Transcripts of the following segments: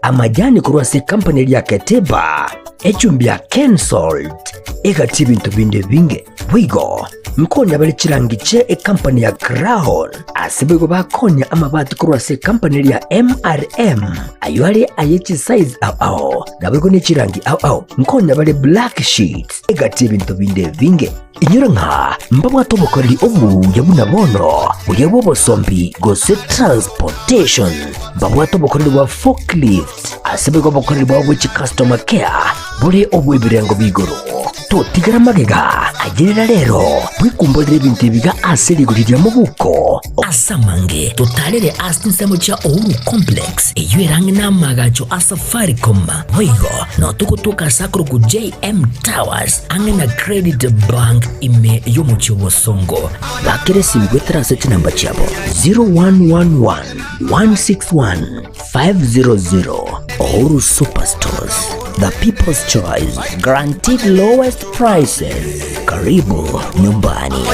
amajani kurwase company ya Keteba echumbia cancelled egati ibintu binde binge wigo mkonya bali chirangiche company ya Crown asibego bakonya amabati kurwase company ya MRM aywali ayechi size ao nabego ne chirangi ao mkonya bali black sheets egati ibintu binde binge inyura nka mbabwa tobokoreri obu yabunabono uyabo bosombi gose transportation mbabwa tobokoreri wa forklift asibego bokoreri wa which customer care buri obu ibirengo bigoro totigara magega agirira rero bwikumbolere ibintu biga aserigurira mu buko asamange totalere asinsemo cha Ouru complex eyuerange namagacho asafaricom wigo no tukutuka sakro ku JM Towers angena credit bank ime yomuchiwo songo bakere simgwetrase chinamba chabo 0111 161 500 Ouru Superstores, the people's choice, guaranteed lowest prices. Karibu nyumbani.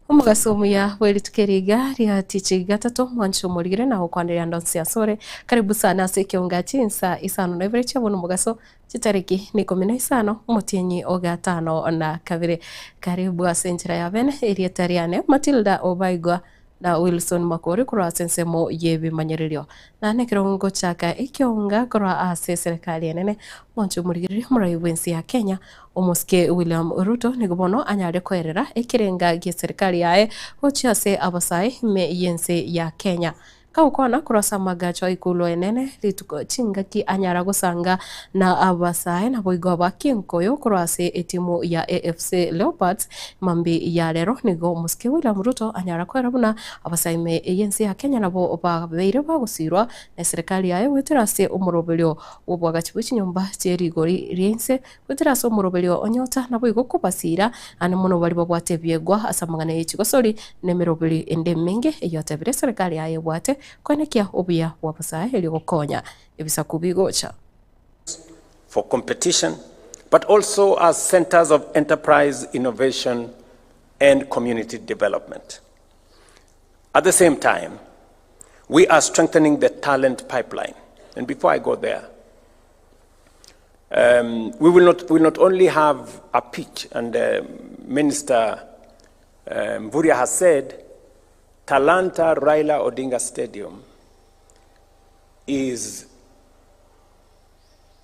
Omugaso muya weli tukeriga ria tichi gatatu mwancho muligire na hukwanderia ndonsi ya sore karibu sana Ekeonga Chinsa Isano na Ibere chabona mugaso chitariki ni 15 mutienyi ogatano na kabire karibu asenjira ya bene erietariane Matildah Obaigwa na Wilson Makori kura sensemo yebi manyererio na nekirongo chaka Ekeonga kura ase serikali enene mwancho muligire muraiwensi ya Kenya omuske William Ruto nigobono anyare kwerera ekirenga gi serikali yae ochiase abasai me yense ya Kenya kaukona kurasa magacho ikulo enene lituko chingaki anyara gusanga na abasai na boigo bakinkoyo kurase etimu ya AFC Leopards mambi ya lero nigo muske William Ruto anyara kwera buna abasai me yense ya Kenya nabo babeire bagusirwa na serikali yae weterase umurobelyo obwagachibuchi nyumba cherigori riense weterase umurobelyo onyota nabo igokubasira ane muno bali babwatebyegwa asamangana y'ikigosori nemerobeli endemenge eyotebire serikali yae bwate kwenekia obuya wabasai eliokonya ebisa kubigocha for competition but also as centers of enterprise innovation and community development. At the same time, we are strengthening the talent pipeline. And before I go there, we will not only have a pitch, and Minister Mvurya has said, Talanta Raila Odinga Stadium is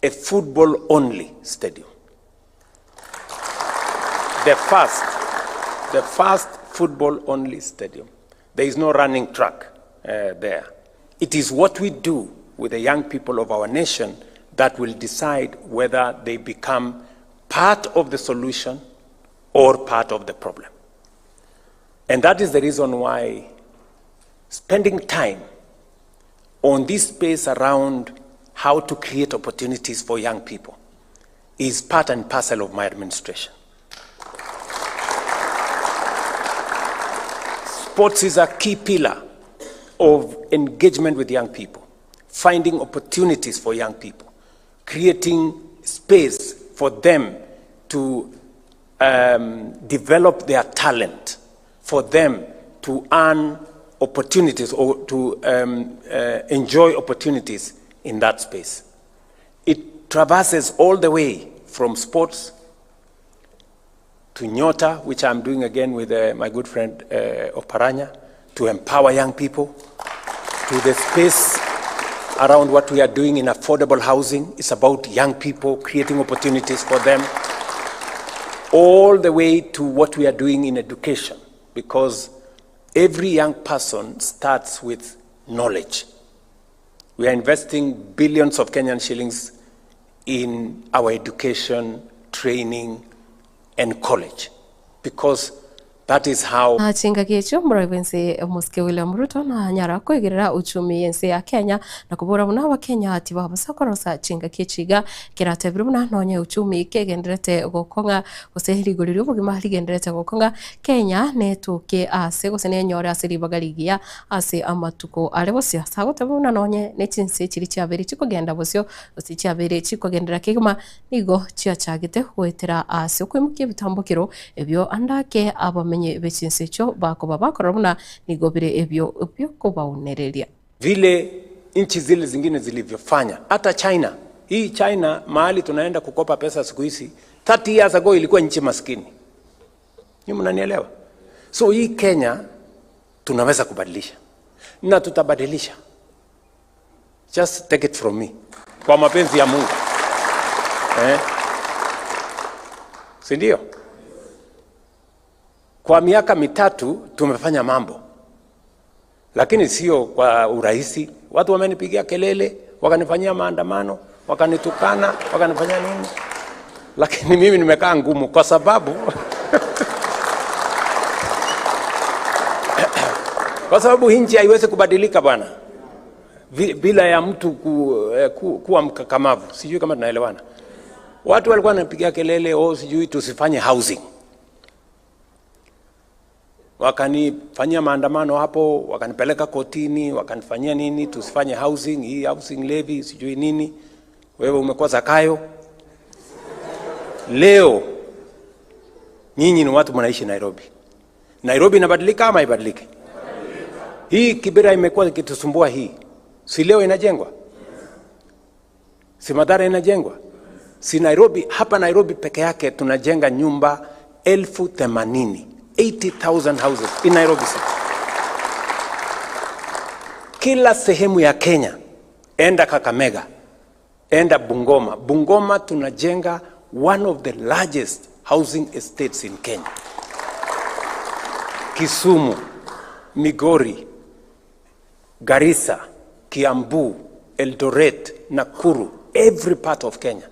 a football-only stadium. The first football-only stadium. There is no running track there. It is what we do with the young people of our nation that will decide whether they become part of the solution or part of the problem. And that is the reason why spending time on this space around how to create opportunities for young people is part and parcel of my administration. Sports is a key pillar of engagement with young people, finding opportunities for young people, creating space for them to develop their talent, for them to earn opportunities or to enjoy opportunities in that space. It traverses all the way from sports to Nyota, which I'm doing again with my good friend Oparanya, to empower young people, to the space around what we are doing in affordable housing. It's about young people, creating opportunities for them, all the way to what we are doing in education, because every young person starts with knowledge. We are investing billions of Kenyan shillings in our education, training, and college, because That is how Chinga gicho murabense muske William Ruto na nyara kwigirira uchumi yense ya Kenya na kubura muna wa Kenya ati babasakorosa chinga kichiga kiratebira muna nonye uchumi kegenderete gokonga gusehirigurira ubugima harigenderete gokonga Kenya netuke ase gusene nyore asiri bagarigia ase amatuko arebo siasa gotebira muna nonye ne chinse chiri cyabere chikogenda bosyo usi cyabere chikogendera kiguma nigo cyacagite gwetera ase kwimukiye bitambukiro ebyo andake abamenye bechinse cho bakoba bakorabuna nigobire ebyo kubaunereria vile nchi zile zingine zilivyofanya. Hata China, hii China mahali tunaenda kukopa pesa siku hizi 30 years ago ilikuwa nchi maskini. Ni mnanielewa? So hii Kenya tunaweza kubadilisha na tutabadilisha. Just take it from me. Kwa mapenzi ya Mungu. Si ndio? Kwa miaka mitatu tumefanya mambo, lakini sio kwa urahisi. Watu wamenipigia kelele, wakanifanyia maandamano, wakanitukana, wakanifanyia nini, lakini mimi nimekaa ngumu kwa sababu kwa sababu nchi haiwezi kubadilika bwana bila ya mtu kuwa mkakamavu. Sijui kama tunaelewana. Watu walikuwa wanapigia kelele, sijui tusifanye housing. Wakanifanyia maandamano hapo, wakanipeleka kotini, wakanifanyia nini, tusifanye housing, hii housing levy, sijui nini. Wewe umekuwa Zakayo. Leo nyinyi ni watu mnaishi Nairobi. Nairobi inabadilika ama ibadilike? Hii Kibera imekuwa ikitusumbua hii. Si leo inajengwa? Si Mathare inajengwa? Si Nairobi, hapa Nairobi peke yake tunajenga nyumba 80,000. 80,000 houses in Nairobi City. Kila sehemu ya Kenya, enda Kakamega, enda Bungoma. Bungoma tunajenga one of the largest housing estates in Kenya. Kisumu, Migori, Garissa, Kiambu, Eldoret, Nakuru, every part of Kenya.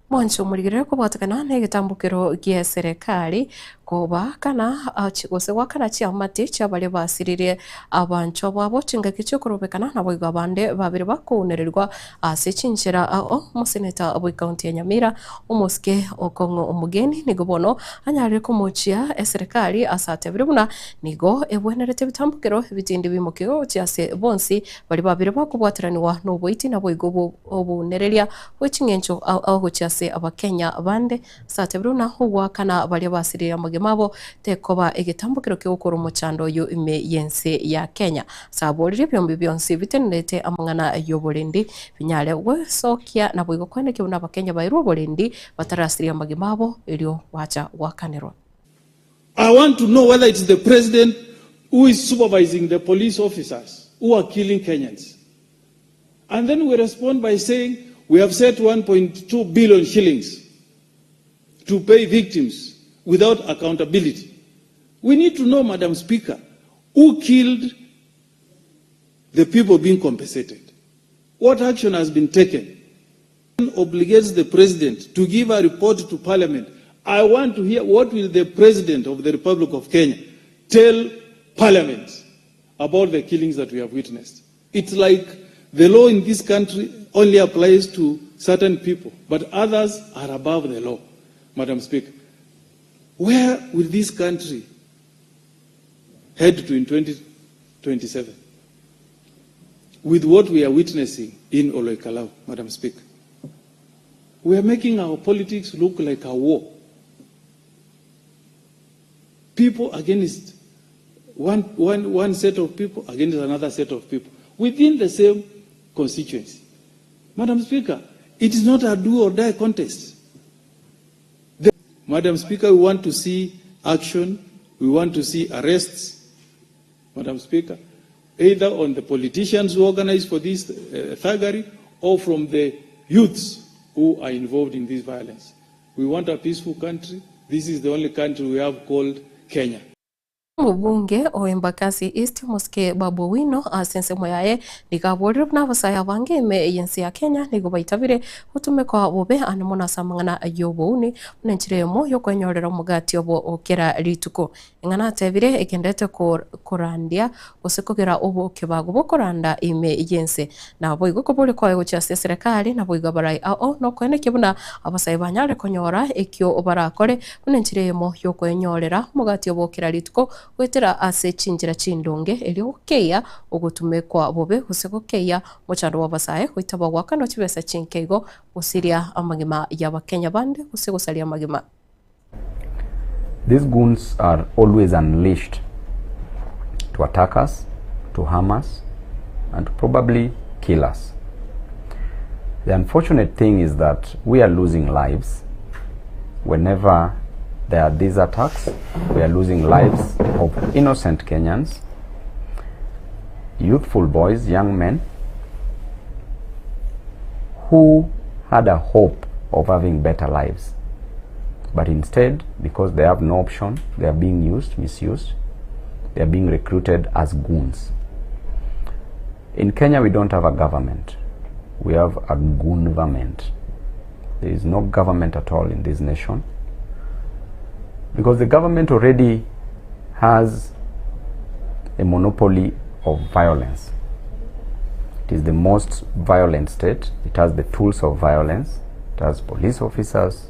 Mwancho murigire ko batakana ne gitambukiro gie serikali koba kana chigose wakana chia mate cha bale basirire abancho babo chinga kicho kurobekana na boiga bande babiri bakunererwa ase Chinsa museneta abo county ya Nyamira umuske okongo umugeni nigobono anyare ko muchia serikali asate biruna nigo ebwenerete bitambukiro bitindi bimukiro cyase bonsi bali babiri bakubwatiraniwa no boiti na boigo obunereria wechingencho aho cyase abakenya bande sate bruna huwa kana bali basirira mugemabo tekoba egetambukiro cyo gukora umucando yo ime yense ya Kenya saborire byombi byonse bitenete amangana yoborendi binyale we sokia na bwigo kwaneke una abakenya bayiro borendi batarasirira mugemabo elio wacha wakanero. I want to know whether it's the president who is supervising the police officers who are killing Kenyans. And then we respond by saying we have set 1.2 billion shillings to pay victims without accountability. We need to know, Madam Speaker, who killed the people being compensated. What action has been taken? It obligates the president to give a report to Parliament. I want to hear what will the president of the Republic of Kenya tell Parliament about the killings that we have witnessed. It's like the law in this country only applies to certain people, but others are above the law, Madam Speaker. Where will this country head to in 2027? With what we are witnessing in Oloikalau, Madam Speaker. We are making our politics look like a war. People against one set of people against another set of people within the same constituency. Madam Speaker, it is not a do or die contest. Madam Speaker, we want to see action, we want to see arrests, Madam Speaker, either on the politicians who organize for this thuggery or from the youths who are involved in this violence. We want a peaceful country. This is the only country we have called Kenya. Mbunge o Embakasi East Moske Babu Wino asense moyaye nikaborero n'abasaya bangeme yensi ya Kenya nigobaitabire utume kwa bobe anamona samangana ayobuni nenchiremo yo kwenyorera mugati obo okera rituko ingana tebire ekendete korandia osekogera obo kebago bokoranda ime yense na boigo kobole kwa gocha serikali na boigo barai ao no kwene kibuna abasaya banyare konyora ekyo obarakore nenchiremo yo kwenyorera mugati obo okera rituko wetera ase chinjira chindonge eliokeya ogutumekwa bobe gusegokeya mochando wabasaye kwitaba gwakano chibesa chinkeigo usiria amagima y'abakenya bande gusegosalia amagima. These goons are always unleashed to attack us, to harm us, and to probably kill us. The unfortunate thing is that we are losing lives whenever there are these attacks. We are losing lives of innocent Kenyans, youthful boys, young men, who had a hope of having better lives. But instead, because they have no option, they are being used, misused. They are being recruited as goons. In Kenya, we don't have a government. We have a goon government. There is no government at all in this nation, because the government already has a monopoly of violence. It is the most violent state. It has the tools of violence. It has police officers,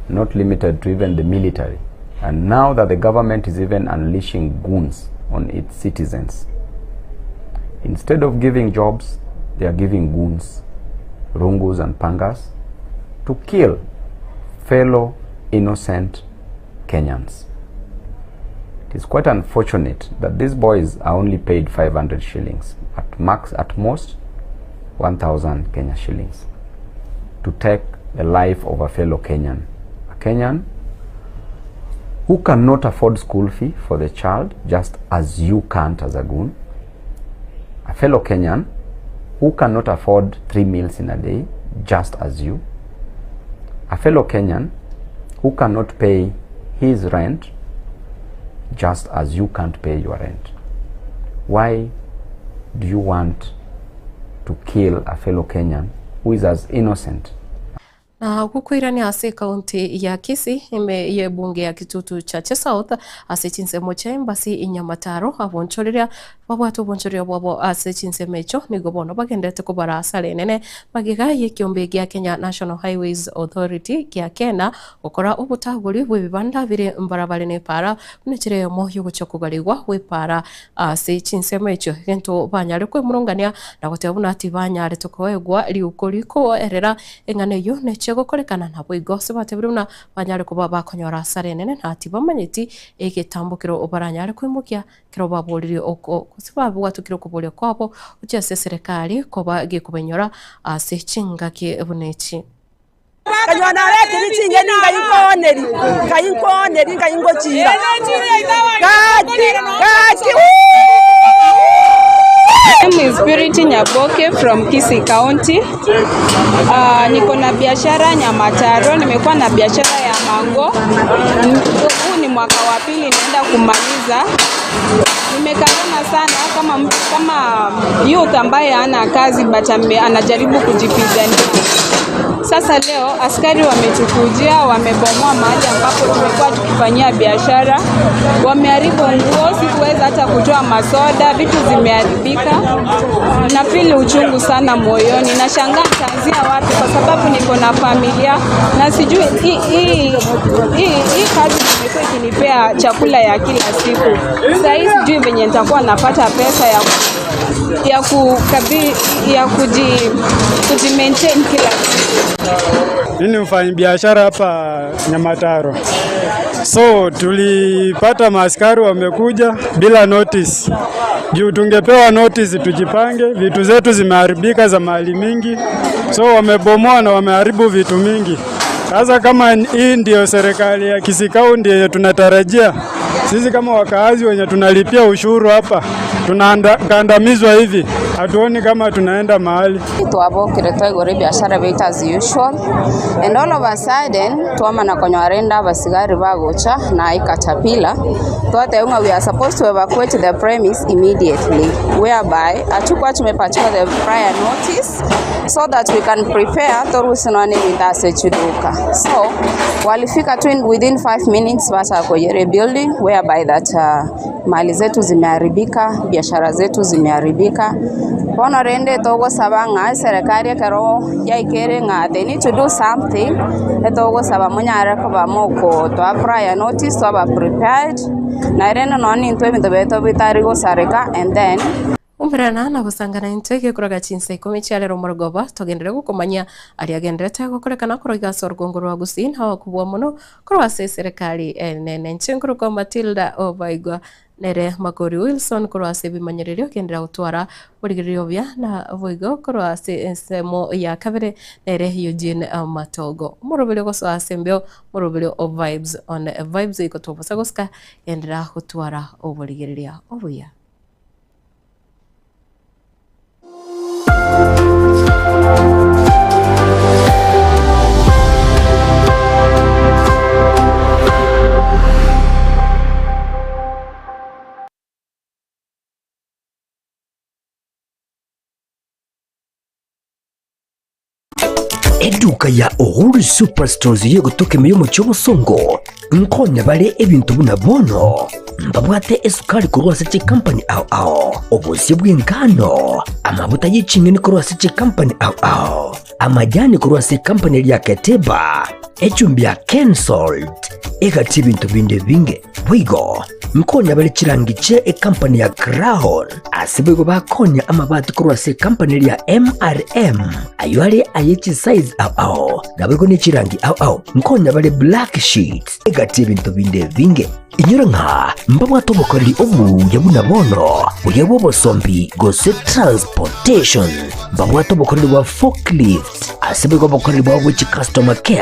not limited to even the military. And now that the government is even unleashing goons on its citizens, instead of giving jobs, they are giving goons, rungus and pangas, to kill fellow innocent Kenyans. It is quite unfortunate that these boys are only paid 500 shillings, at most 1,000 Kenya shillings, to take the life of a fellow Kenyan. A Kenyan who cannot afford school fee for the child, just as you can't as a goon. A fellow Kenyan who cannot afford 3 meals in a day, just as you. A fellow Kenyan who cannot pay his rent, just as you can't pay your rent. Why do you want to kill a fellow Kenyan who is as innocent? Na kukwirani ase kaunti ya Kisii ime ye bunge ya kitutu cha South ase Chinsa mocha Embassy inyamataro abonchoreria babwatu bonchoreria bwabo ase Chinsa mecho nigobono bagendete kubara asale nene magiga yekiombe gya Kenya National Highways Authority gya Kenya okora obutaguri bwebibanda bire mbarabare ne para unechire mo yugo kugaligwa we para ase Chinsa mecho gento banyare kwe murungania na gotebuna ati banyare tokoegwa liukoriko erera engane yo neche gokorekana nabo igose batebiruna banyare kuba bakonyora sare nene ntati bamanyiti eketambukiro obaranyare kwimukia kiro baboliri oko kusibabu watukiro kubolya kwabo ucha serikali koba gikubenyora ase chinga ke bunechi kanywana reke bichinge ninga yinkoneri ngayingochira gati My name is Purity Nyaboke from Kisii County. Niko na biashara Nyamataro, nimekuwa na biashara ya mango. Huu ni mwaka wa pili naenda kumaliza. Nimekazana sana kama youth ambaye hana kazi but anajaribu kujipigania. Sasa leo askari wametukujia, wamebomoa mahali ambapo tumekuwa tukifanyia biashara. Wameharibu nguo, sikuweza hata kutoa masoda, vitu zimeharibika. Na feel uchungu sana moyoni. Nashangaa nitaanzia wapi kwa sababu niko na familia na sijui hii kazi imekuwa ikinipea chakula ya kila siku. Sasa hii sijui venye nitakuwa napata pesa ya kujimaintain kila siku. Mimi mfanya biashara hapa Nyamataro. So tulipata maaskari wamekuja bila notice. Juu tungepewa notice tujipange, vitu zetu zimeharibika za mali mingi. So wamebomoa na wameharibu vitu mingi. Sasa kama hii ndio serikali ya Kisii County yenye tunatarajia, sisi kama wakaazi wenye tunalipia ushuru hapa tunakandamizwa hivi. hatuoni kama tunaenda mahali. Twabokire twegore biashara bita as usual, and all of a sudden twamana konyorenda abasigari bagocha na ikatapila twateunga we are supposed to evacuate the premise immediately, whereby atukwa tumepatiwa the prior notice so that we can prepare torusinone mindase chuduka. So walifika within 5 minutes basa kwenye building, whereby that mali zetu zimeharibika, biashara zetu zimeharibika. Bono rende togo sabanga serikali kero yaikere nga they need to do something. Togo saba munyara ko bamoko to prior notice to ba prepared na rende noni into bintu beto bitari go sareka, and then umberana na gusangana intege kuraga Chinsa ikomechi lero murugoba togendere gukomanya ari agendete gukorekana kuroga sorgongo rwa Gusini hawa kubwa muno kurwa serikali nene nchenkuru ko Matildah Obaigwa nere Magori Wilson kurwa bimanyerero gendera utwara burigirio bya na voigo kurwa semo ya kabere nere Eugene Matogo murubile go asembyo murubile of vibes on vibes ikotobosa goska gendera utwara oburigirio obuya. Eduka ya Uhuru Superstores ye gutoke meyo mu cyobusongo nkonya bale ebintu buna bono mbabwate esukari kurwa seche company ao obusi bw'ingano amabuta y'ichinge ni kurwa seche company ao amajani kurwa seche company ya Getembe echumbi ya Salt egati bintu binde binge wigo mkonya bale chirangiche company ya Crown asibego bakonya amabati kurwa seche company ya MRM aywale ayechi size ao nabego ni chirangi ao mkonya bale black sheets egati bintu binde binge inyura nka mbabwa tobokoreri obu yabuna bono uyabo bosombi gose transportation mbabwa tobokoreri wa forklift asibego bokoreri wa which customer care